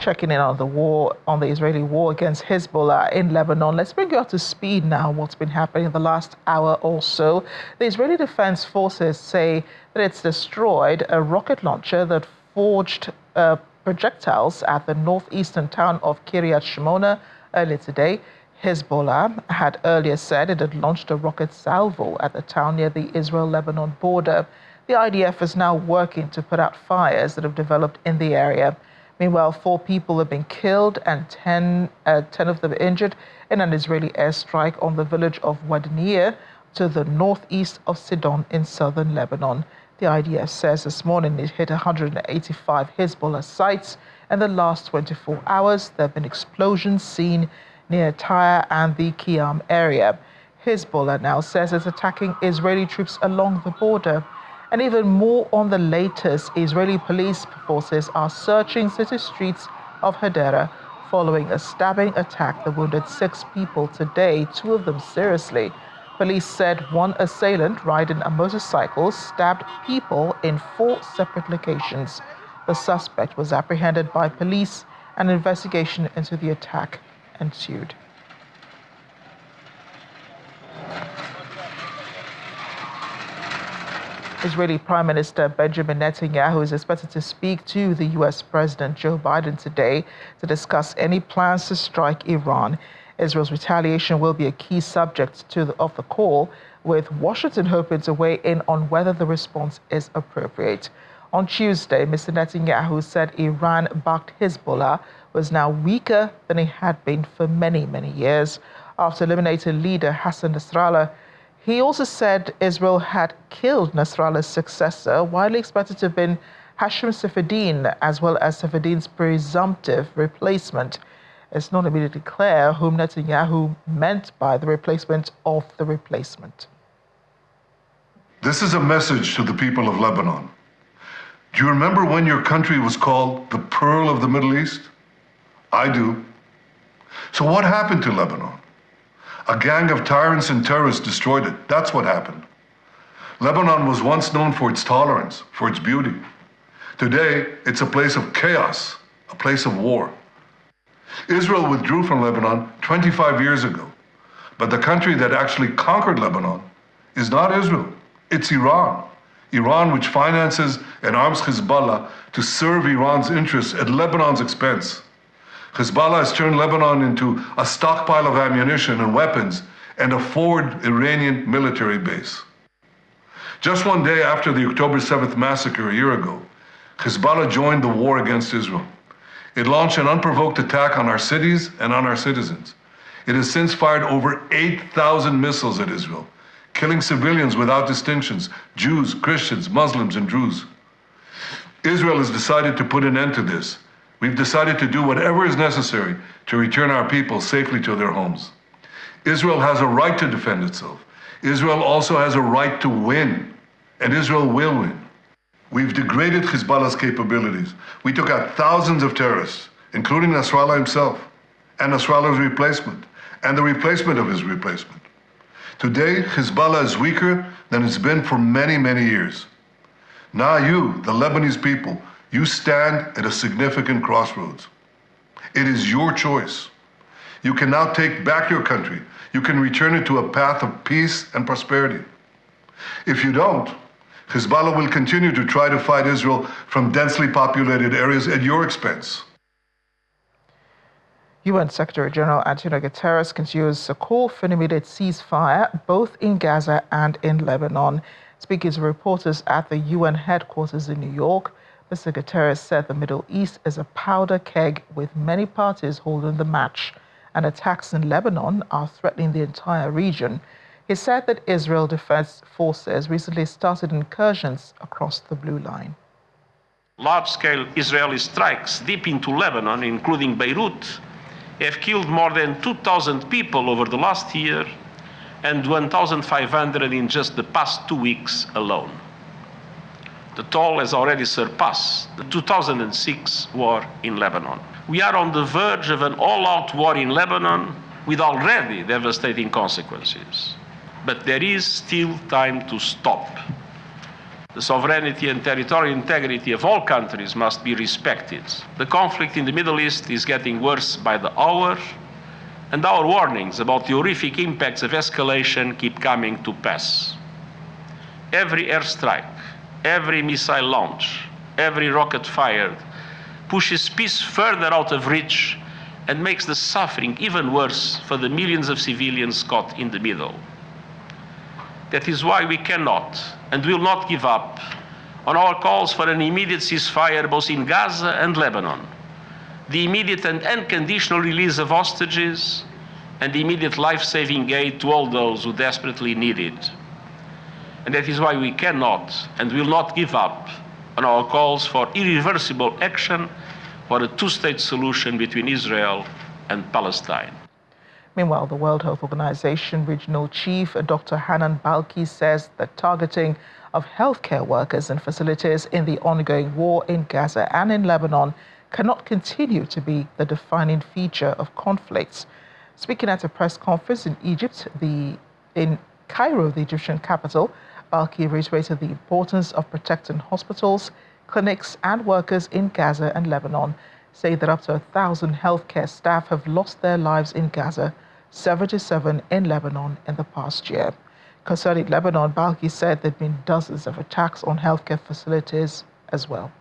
Checking in on the Israeli war against Hezbollah in Lebanon. Let's bring you up to speed now what's been happening in the last hour or so. The Israeli Defense Forces say that it's destroyed a rocket launcher that forged projectiles at the northeastern town of Kiryat Shimona earlier today. Hezbollah had earlier said it had launched a rocket salvo at the town near the Israel-Lebanon border. The IDF is now working to put out fires that have developed in the area. Meanwhile, 4 people have been killed and 10 of them injured in an Israeli airstrike on the village of Wadniya to the northeast of Sidon in southern Lebanon. The IDF says this morning it hit 185 Hezbollah sites. In the last 24 hours, there have been explosions seen near Tyre and the Qiyam area. Hezbollah now says it's attacking Israeli troops along the border. And even more on the latest, Israeli police forces are searching city streets of Hadera following a stabbing attack that wounded 6 people today, 2 of them seriously. Police said one assailant riding a motorcycle stabbed people in 4 separate locations. The suspect was apprehended by police. An investigation into the attack ensued. Israeli Prime Minister Benjamin Netanyahu is expected to speak to the U.S. President Joe Biden today to discuss any plans to strike Iran. Israel's retaliation will be a key subject of the call, with Washington hoping to weigh in on whether the response is appropriate. On Tuesday, Mr. Netanyahu said Iran-backed Hezbollah was now weaker than it had been for many, many years. After eliminating leader Hassan Nasrallah, he also said Israel had killed Nasrallah's successor, widely expected to have been Hashim Safieddine, as well as Safieddin's presumptive replacement. It's not immediately clear whom Netanyahu meant by the replacement of the replacement. This is a message to the people of Lebanon. Do you remember when your country was called the Pearl of the Middle East? I do. So what happened to Lebanon? A gang of tyrants and terrorists destroyed it. That's what happened. Lebanon was once known for its tolerance, for its beauty. Today, it's a place of chaos, a place of war. Israel withdrew from Lebanon 25 years ago. But the country that actually conquered Lebanon is not Israel, it's Iran. Iran, which finances and arms Hezbollah to serve Iran's interests at Lebanon's expense. Hezbollah has turned Lebanon into a stockpile of ammunition and weapons and a forward Iranian military base. Just one day after the October 7th massacre a year ago, Hezbollah joined the war against Israel. It launched an unprovoked attack on our cities and on our citizens. It has since fired over 8,000 missiles at Israel, killing civilians without distinctions, Jews, Christians, Muslims, and Druze. Israel has decided to put an end to this. We've decided to do whatever is necessary to return our people safely to their homes. Israel has a right to defend itself. Israel also has a right to win, and Israel will win. We've degraded Hezbollah's capabilities. We took out thousands of terrorists, including Nasrallah himself, and Nasrallah's replacement, and the replacement of his replacement. Today, Hezbollah is weaker than it's been for many, many years. Now you, the Lebanese people, you stand at a significant crossroads. It is your choice. You can now take back your country. You can return it to a path of peace and prosperity. If you don't, Hezbollah will continue to try to fight Israel from densely populated areas at your expense. UN Secretary General Antonio Guterres continues a call for an immediate ceasefire both in Gaza and in Lebanon. Speaking to reporters at the UN headquarters in New York, Mr. Guterres said the Middle East is a powder keg with many parties holding the match, and attacks in Lebanon are threatening the entire region. He said that Israel Defense Forces recently started incursions across the Blue Line. Large-scale Israeli strikes deep into Lebanon, including Beirut, have killed more than 2,000 people over the last year and 1,500 in just the past 2 weeks alone. The toll has already surpassed the 2006 war in Lebanon. We are on the verge of an all-out war in Lebanon with already devastating consequences. But there is still time to stop. The sovereignty and territorial integrity of all countries must be respected. The conflict in the Middle East is getting worse by the hour, and our warnings about the horrific impacts of escalation keep coming to pass. Every airstrike, every missile launch, every rocket fired pushes peace further out of reach and makes the suffering even worse for the millions of civilians caught in the middle. That is why we cannot and will not give up on our calls for an immediate ceasefire both in Gaza and Lebanon, the immediate and unconditional release of hostages, and immediate life-saving aid to all those who desperately need it. And that is why we cannot and will not give up on our calls for irreversible action for a two-state solution between Israel and Palestine. Meanwhile, the World Health Organization Regional Chief Dr. Hanan Balki says that targeting of healthcare workers and facilities in the ongoing war in Gaza and in Lebanon cannot continue to be the defining feature of conflicts. Speaking at a press conference in Egypt, in Cairo, the Egyptian capital, Balki reiterated the importance of protecting hospitals, clinics and workers in Gaza and Lebanon, saying that up to 1,000 healthcare staff have lost their lives in Gaza, 77 in Lebanon in the past year. Concerning Lebanon, Balki said there have been dozens of attacks on healthcare facilities as well.